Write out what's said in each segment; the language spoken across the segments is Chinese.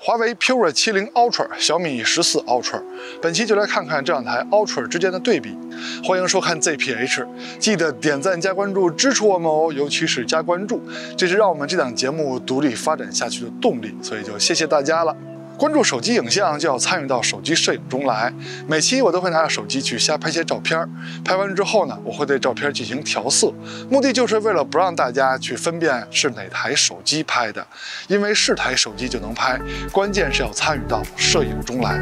华为 Pure 70 Ultra、小米14 Ultra， 本期就来看看这两台 Ultra 之间的对比。欢迎收看 ZPH， 记得点赞加关注支持我们哦，尤其是加关注，这是让我们这档节目独立发展下去的动力，所以就谢谢大家了。关注手机影像，就要参与到手机摄影中来。每期我都会拿着手机去瞎拍些照片，拍完之后呢，我会对照片进行调色，目的就是为了不让大家去分辨是哪台手机拍的，因为是台手机就能拍，关键是要参与到摄影中来。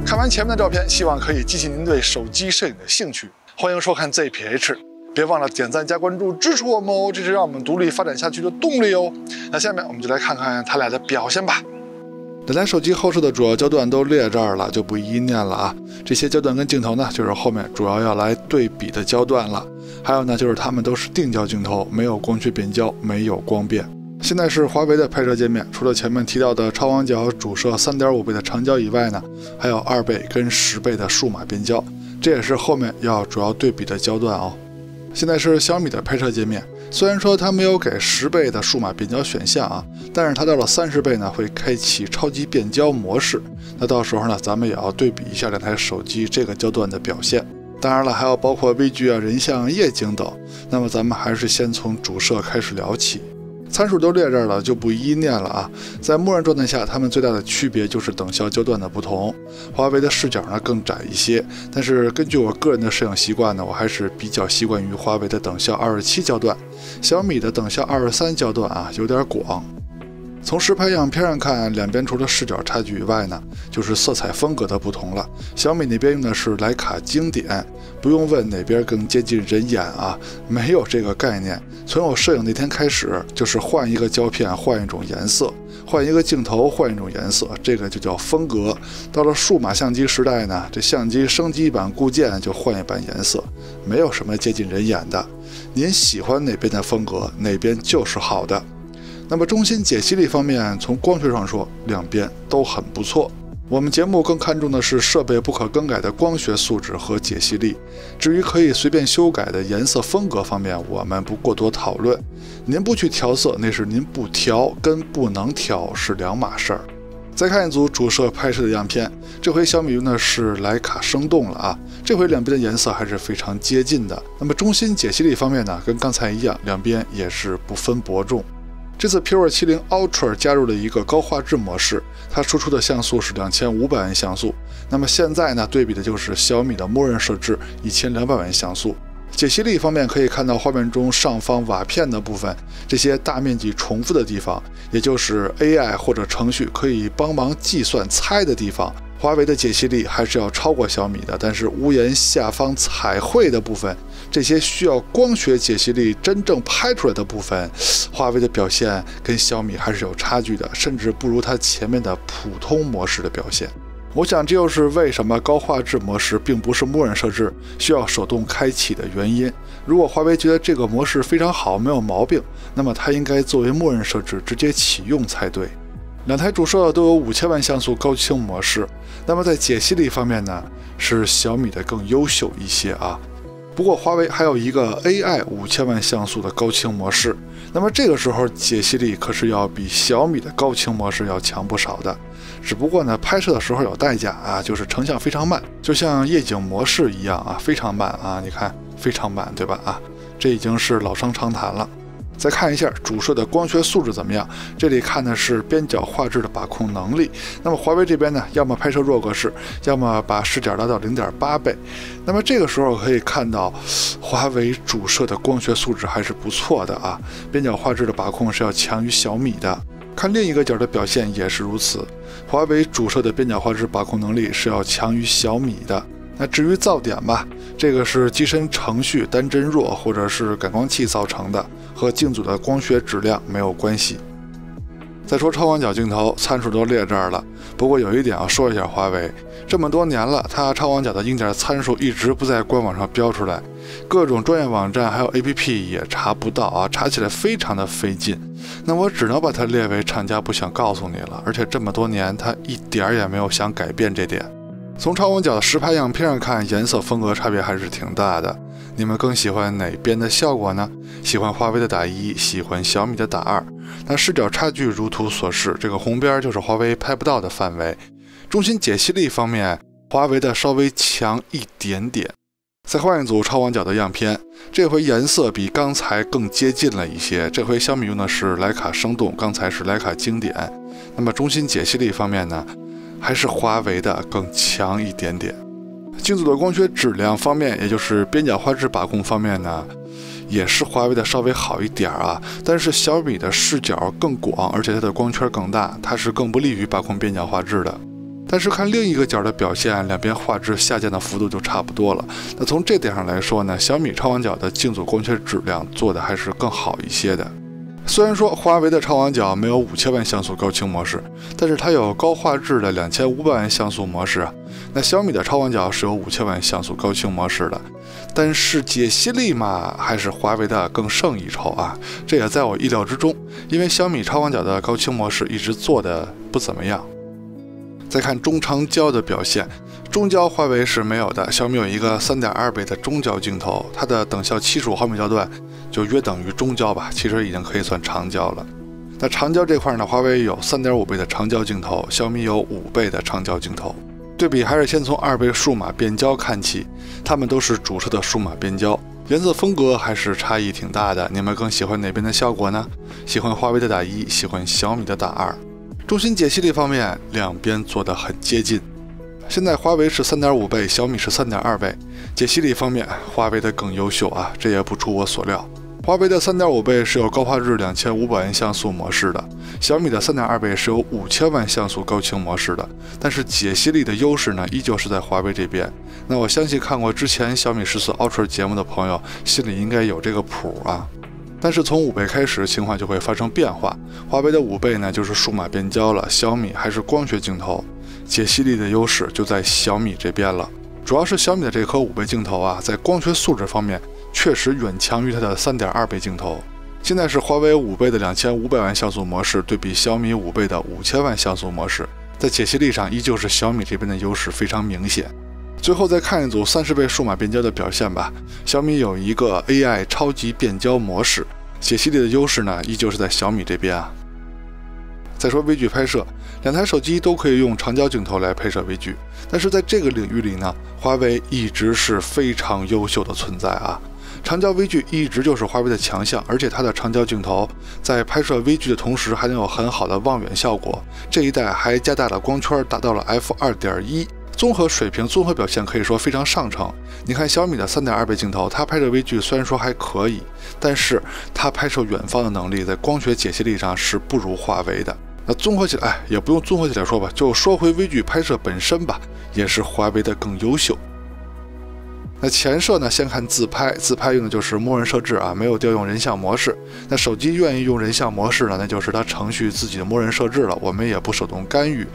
看完前面的照片，希望可以激起您对手机摄影的兴趣。欢迎收看 ZPH， 别忘了点赞加关注支持我们哦，这是让我们独立发展下去的动力哦。那下面我们就来看看它俩的表现吧。两台手机后摄的主要焦段都列这儿了，就不一一念了啊。这些焦段跟镜头呢，就是后面主要要来对比的焦段了。还有呢，就是它们都是定焦镜头，没有光学变焦，没有光变。现在是华为的拍摄界面，除了前面提到的超广角主摄 3.5 倍的长焦以外呢，还有2倍跟10倍的数码变焦，这也是后面要主要对比的焦段哦。现在是小米的拍摄界面，虽然说它没有给10倍的数码变焦选项啊，但是它到了30倍呢会开启超级变焦模式。那到时候呢，咱们也要对比一下两台手机这个焦段的表现。当然了，还有包括微距啊、人像、夜景等。那么咱们还是先从主摄开始聊起。参数都列这儿了，就不一一念了啊。在默认状态下，它们最大的区别就是等效焦段的不同。华为的视角呢更窄一些，但是根据我个人的摄影习惯呢，我还是比较习惯于华为的等效27焦段，小米的等效23焦段啊，有点广。从实拍样片上看，两边除了视角差距以外呢，就是色彩风格的不同了。小米那边用的是徕卡经典，不用问哪边更接近人眼啊，没有这个概念。从我摄影那天开始，就是换一个胶片换一种颜色，换一个镜头换一种颜色，这个就叫风格。到了数码相机时代呢，这相机升级版固件就换一版颜色，没有什么接近人眼的。您喜欢哪边的风格，哪边就是好的。那么中心解析力方面，从光学上说，两边都很不错。我们节目更看重的是设备不可更改的光学素质和解析力。至于可以随便修改的颜色风格方面，我们不过多讨论。您不去调色，那是您不调，跟不能调是两码事儿。再看一组主摄拍摄的样片，这回小米用的是徕卡生动了啊，这回两边的颜色还是非常接近的。那么中心解析力方面呢，跟刚才一样，两边也是不分伯仲。这次 Pure 70 Ultra 加入了一个高画质模式，它输出的像素是2500万像素。那么现在呢，对比的就是小米的默认设置1200万像素。解析力方面可以看到画面中上方瓦片的部分，这些大面积重复的地方，也就是 AI 或者程序可以帮忙计算猜的地方。华为的解析力还是要超过小米的，但是屋檐下方彩绘的部分，这些需要光学解析力真正拍出来的部分，华为的表现跟小米还是有差距的，甚至不如它前面的普通模式的表现。我想这又是为什么高画质模式并不是默认设置，需要手动开启的原因。如果华为觉得这个模式非常好，没有毛病，那么它应该作为默认设置直接启用才对。两台主摄都有5000万像素高清模式，那么在解析力方面呢，是小米的更优秀一些啊。不过华为还有一个 AI 5000万像素的高清模式，那么这个时候解析力可是要比小米的高清模式要强不少的。只不过呢，拍摄的时候有代价啊，就是成像非常慢，就像夜景模式一样啊，非常慢啊，你看非常慢，对吧？啊，这已经是老生常谈了。再看一下主摄的光学素质怎么样？这里看的是边角画质的把控能力。那么华为这边呢，要么拍摄弱格式，要么把视角拉到0.8倍。那么这个时候可以看到，华为主摄的光学素质还是不错的啊，边角画质的把控是要强于小米的。看另一个角的表现也是如此，华为主摄的边角画质把控能力是要强于小米的。那至于噪点吧，这个是机身程序单帧弱或者是感光器造成的，和镜组的光学质量没有关系。再说超广角镜头，参数都列这儿了。不过有一点要说一下，华为这么多年了，它超广角的硬件参数一直不在官网上标出来，各种专业网站还有 APP 也查不到啊，查起来非常的费劲。那我只能把它列为厂家不想告诉你了，而且这么多年它一点也没有想改变这点。从超广角的实拍样片上看，颜色风格差别还是挺大的。你们更喜欢哪边的效果呢？喜欢华为的打1，喜欢小米的打2。那视角差距如图所示，这个红边就是华为拍不到的范围。中心解析力方面，华为的稍微强一点点。再换一组超广角的样片，这回颜色比刚才更接近了一些。这回小米用的是徕卡生动，刚才是徕卡经典。那么中心解析力方面呢，还是华为的更强一点点。镜组的光学质量方面，也就是边角画质把控方面呢，也是华为的稍微好一点啊。但是小米的视角更广，而且它的光圈更大，它是更不利于把控边角画质的。但是看另一个角的表现，两边画质下降的幅度就差不多了。那从这点上来说呢，小米超广角的镜组光学质量做的还是更好一些的。虽然说华为的超广角没有5000万像素高清模式，但是它有高画质的2500万像素模式啊。那小米的超广角是有5000万像素高清模式的，但是解析力嘛，还是华为的更胜一筹啊。这也在我意料之中，因为小米超广角的高清模式一直做的不怎么样。再看中长焦的表现，中焦华为是没有的，小米有一个3.2倍的中焦镜头，它的等效75毫米焦段就约等于中焦吧，其实已经可以算长焦了。那长焦这块呢，华为有3.5倍的长焦镜头，小米有5倍的长焦镜头。对比还是先从2倍数码变焦看起，它们都是主摄的数码变焦，颜色风格还是差异挺大的。你们更喜欢哪边的效果呢？喜欢华为的打1，喜欢小米的打2。中心解析力方面，两边做得很接近。现在华为是3.5倍，小米是3.2倍。解析力方面，华为的更优秀啊，这也不出我所料。华为的3.5倍是有高画质2500万像素模式的，小米的3.2倍是有5000万像素高清模式的。但是解析力的优势呢，依旧是在华为这边。那我相信看过之前小米14 Ultra 节目的朋友，心里应该有这个谱啊。但是从5倍开始，情况就会发生变化。华为的5倍呢，就是数码变焦了，小米还是光学镜头，解析力的优势就在小米这边了。主要是小米的这颗5倍镜头啊，在光学素质方面确实远强于它的3.2倍镜头。现在是华为5倍的2500万像素模式对比小米5倍的5000万像素模式，在解析力上依旧是小米这边的优势非常明显。最后再看一组30倍数码变焦的表现吧。小米有一个 AI 超级变焦模式，解析力的优势呢，依旧是在小米这边啊。再说微距拍摄，两台手机都可以用长焦镜头来拍摄微距，但是在这个领域里呢，华为一直是非常优秀的存在啊。长焦微距一直就是华为的强项，而且它的长焦镜头在拍摄微距的同时还能有很好的望远效果。这一代还加大了光圈，达到了 f2.1。综合水平、综合表现可以说非常上乘。你看小米的3.2倍镜头，它拍摄微距虽然说还可以，但是它拍摄远方的能力在光学解析力上是不如华为的。那综合起来，也不用综合起来说吧，就说回微距拍摄本身吧，也是华为的更优秀。那前摄呢，先看自拍，自拍用的就是默认设置啊，没有调用人像模式。那手机愿意用人像模式呢，那就是它程序自己的默认设置了，我们也不手动干预。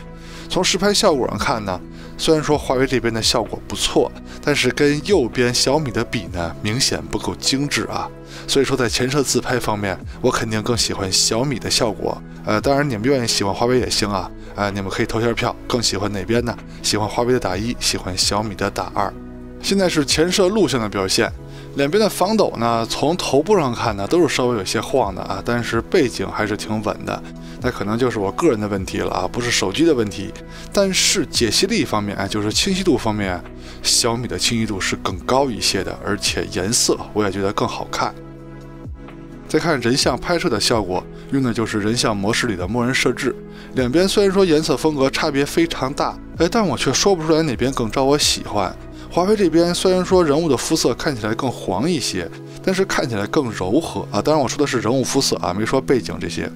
从实拍效果上看呢，虽然说华为这边的效果不错，但是跟右边小米的比呢，明显不够精致啊。所以说在前摄自拍方面，我肯定更喜欢小米的效果。当然你们愿意喜欢华为也行啊，你们可以投下票，更喜欢哪边呢？喜欢华为的打1，喜欢小米的打2。现在是前摄录像的表现，两边的防抖呢，从头部上看呢，都是稍微有些晃的啊，但是背景还是挺稳的。那可能就是我个人的问题了啊，不是手机的问题。但是解析力方面，就是清晰度方面，小米的清晰度是更高一些的，而且颜色我也觉得更好看。再看人像拍摄的效果，用的就是人像模式里的默认设置。两边虽然说颜色风格差别非常大，但我却说不出来哪边更招我喜欢。华为这边虽然说人物的肤色看起来更黄一些，但是看起来更柔和啊。当然我说的是人物肤色啊，没说背景这些。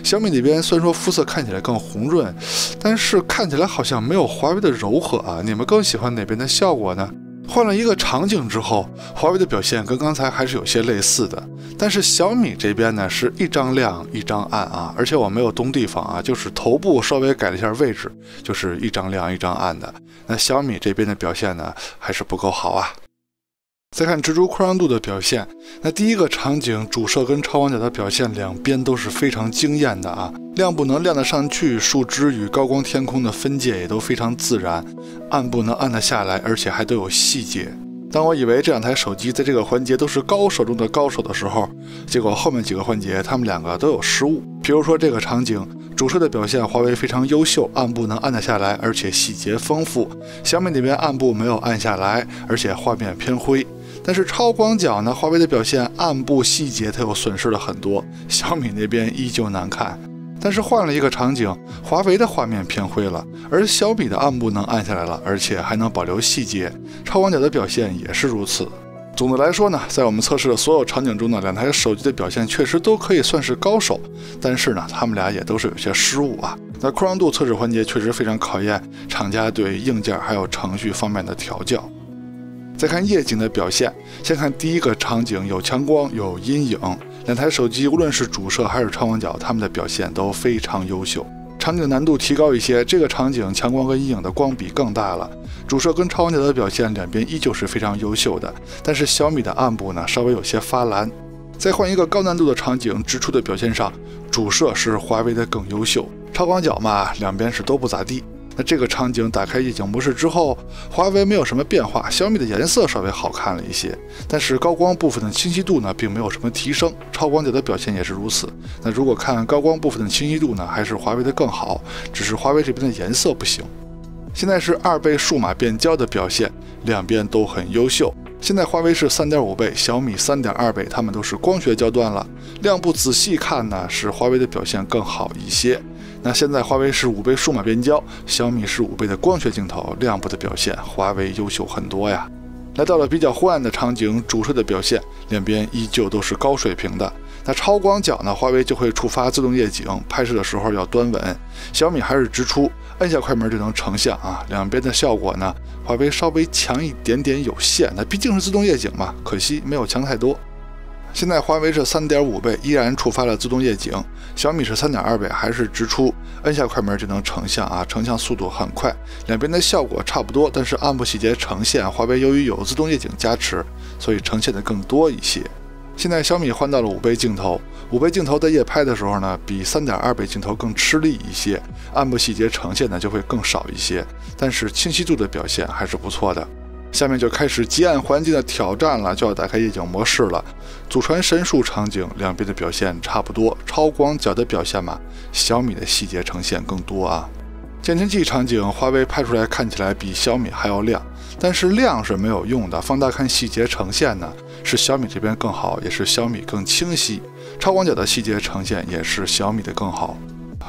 小米那边虽然说肤色看起来更红润，但是看起来好像没有华为的柔和啊。你们更喜欢哪边的效果呢？换了一个场景之后，华为的表现跟刚才还是有些类似的，但是小米这边呢是一张亮一张暗啊，而且我没有动地方啊，就是头部稍微改了一下位置，就是一张亮一张暗的。那小米这边的表现呢还是不够好啊。再看蜘蛛扩张度的表现，那第一个场景主摄跟超广角的表现两边都是非常惊艳的啊，亮部能亮得上去，树枝与高光天空的分界也都非常自然，暗部能暗得下来，而且还都有细节。当我以为这两台手机在这个环节都是高手中的高手的时候，结果后面几个环节他们两个都有失误。比如说这个场景，主摄的表现华为非常优秀，暗部能暗得下来，而且细节丰富。小米那边暗部没有暗下来，而且画面偏灰。但是超广角呢，华为的表现暗部细节它又损失了很多，小米那边依旧难看。但是换了一个场景，华为的画面偏灰了，而小米的暗部能暗下来了，而且还能保留细节。超广角的表现也是如此。总的来说呢，在我们测试的所有场景中呢，两台手机的表现确实都可以算是高手，但是呢，他们俩也都是有些失误啊。那扩张度测试环节确实非常考验厂家对硬件还有程序方面的调教。再看夜景的表现，先看第一个场景，有强光有阴影，两台手机无论是主摄还是超广角，它们的表现都非常优秀。场景难度提高一些，这个场景强光跟阴影的光比更大了，主摄跟超广角的表现两边依旧是非常优秀的，但是小米的暗部呢稍微有些发蓝。再换一个高难度的场景，直出的表现上，主摄是华为的更优秀，超广角嘛两边是都不咋地。那这个场景打开夜景模式之后，华为没有什么变化，小米的颜色稍微好看了一些，但是高光部分的清晰度呢并没有什么提升，超广角的表现也是如此。那如果看高光部分的清晰度呢，还是华为的更好，只是华为这边的颜色不行。现在是2倍数码变焦的表现，两边都很优秀。现在华为是3.5倍，小米3.2倍，它们都是光学焦段了。亮部仔细看呢，是华为的表现更好一些。那现在华为是5倍数码变焦，小米是5倍的光学镜头，亮部的表现华为优秀很多呀。来到了比较昏暗的场景，主摄的表现两边依旧都是高水平的。那超广角呢，华为就会触发自动夜景，拍摄的时候要端稳，小米还是直出，按下快门就能成像啊。两边的效果呢，华为稍微强一点点有限，那毕竟是自动夜景嘛，可惜没有强太多。现在华为是3.5倍，依然触发了自动夜景，小米是3.2倍，还是直出，按下快门就能成像啊，成像速度很快，两边的效果差不多，但是暗部细节呈现，华为由于有自动夜景加持，所以呈现的更多一些。现在小米换到了5倍镜头，5倍镜头在夜拍的时候呢，比3.2倍镜头更吃力一些，暗部细节呈现呢就会更少一些，但是清晰度的表现还是不错的。下面就开始极暗环境的挑战了，就要打开夜景模式了。祖传神树场景两边的表现差不多，超广角的表现嘛，小米的细节呈现更多啊。监听器场景，华为拍出来看起来比小米还要亮，但是亮是没有用的，放大看细节呈现呢，是小米这边更好，也是小米更清晰。超广角的细节呈现也是小米的更好。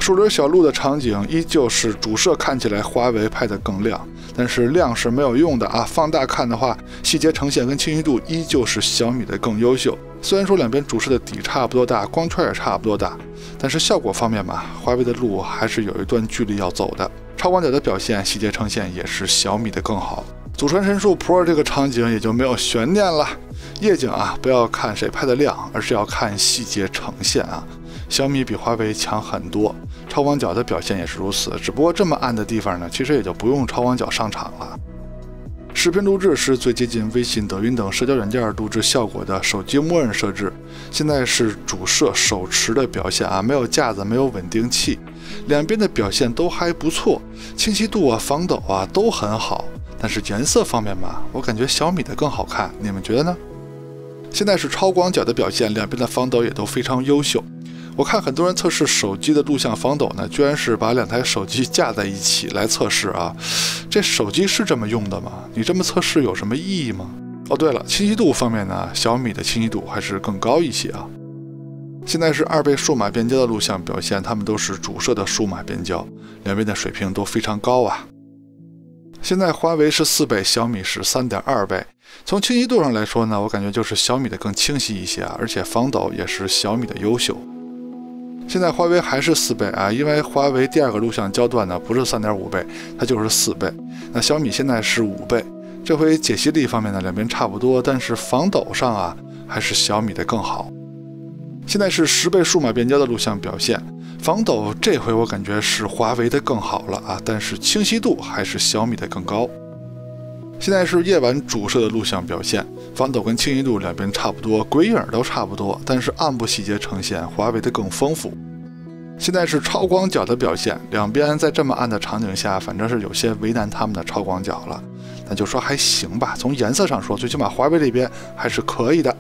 树林小路的场景依旧是主摄看起来华为拍得更亮，但是亮是没有用的啊。放大看的话，细节呈现跟清晰度依旧是小米的更优秀。虽然说两边主摄的底差不多大，光圈也差不多大，但是效果方面嘛，华为的路还是有一段距离要走的。超广角的表现、细节呈现也是小米的更好。祖传神树 Pro 这个场景也就没有悬念了。夜景啊，不要看谁拍的亮，而是要看细节呈现啊。小米比华为强很多，超广角的表现也是如此，只不过这么暗的地方呢，其实也就不用超广角上场了。视频录制是最接近微信、抖音等社交软件录制效果的手机默认设置。现在是主摄手持的表现啊，没有架子，没有稳定器，两边的表现都还不错，清晰度啊、防抖啊都很好。但是颜色方面嘛，我感觉小米的更好看，你们觉得呢？现在是超广角的表现，两边的防抖也都非常优秀。我看很多人测试手机的录像防抖呢，居然是把2台手机架在一起来测试啊！这手机是这么用的吗？你这么测试有什么意义吗？哦，对了，清晰度方面呢，小米的清晰度还是更高一些啊。现在是2倍数码变焦的录像表现，它们都是主摄的数码变焦，两边的水平都非常高啊。现在华为是4倍，小米是3.2倍。从清晰度上来说呢，我感觉就是小米的更清晰一些啊，而且防抖也是小米的优秀。现在华为还是4倍啊，因为华为第2个录像焦段呢不是3.5倍，它就是4倍。那小米现在是5倍，这回解析力方面呢两边差不多，但是防抖上啊还是小米的更好。现在是10倍数码变焦的录像表现，防抖这回我感觉是华为的更好了啊，但是清晰度还是小米的更高。现在是夜晚主摄的录像表现，防抖跟清晰度两边差不多，鬼影都差不多，但是暗部细节呈现华为的更丰富。现在是超广角的表现，两边在这么暗的场景下，反正是有些为难他们的超广角了，那就说还行吧。从颜色上说，最起码华为这边还是可以的。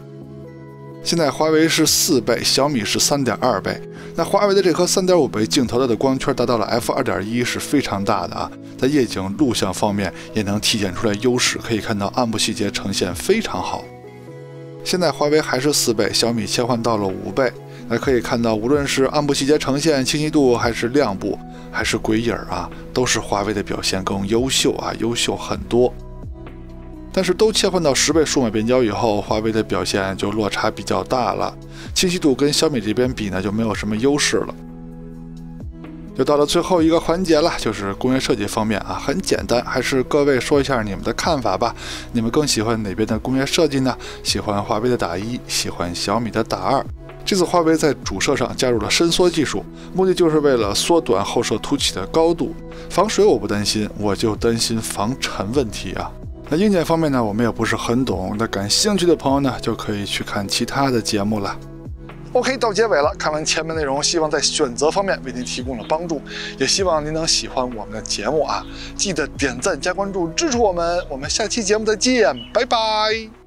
现在华为是4倍，小米是3.2倍。那华为的这颗3.5倍镜头的光圈达到了 f2.1， 是非常大的啊，在夜景录像方面也能体现出来优势，可以看到暗部细节呈现非常好。现在华为还是4倍，小米切换到了5倍。那可以看到，无论是暗部细节呈现、清晰度，还是亮部，还是鬼影啊，都是华为的表现更优秀啊，优秀很多。但是都切换到10倍数码变焦以后，华为的表现就落差比较大了，清晰度跟小米这边比呢就没有什么优势了。就到了最后一个环节了，就是工业设计方面啊，很简单，还是各位说一下你们的看法吧。你们更喜欢哪边的工业设计呢？喜欢华为的打1，喜欢小米的打2。这次华为在主摄上加入了伸缩技术，目的就是为了缩短后摄凸起的高度。防水我不担心，我就担心防尘问题啊。那硬件方面呢，我们也不是很懂，那感兴趣的朋友呢，就可以去看其他的节目了。OK， 到结尾了，看完前面内容，希望在选择方面为您提供了帮助，也希望您能喜欢我们的节目啊！记得点赞加关注支持我们，我们下期节目再见，拜拜。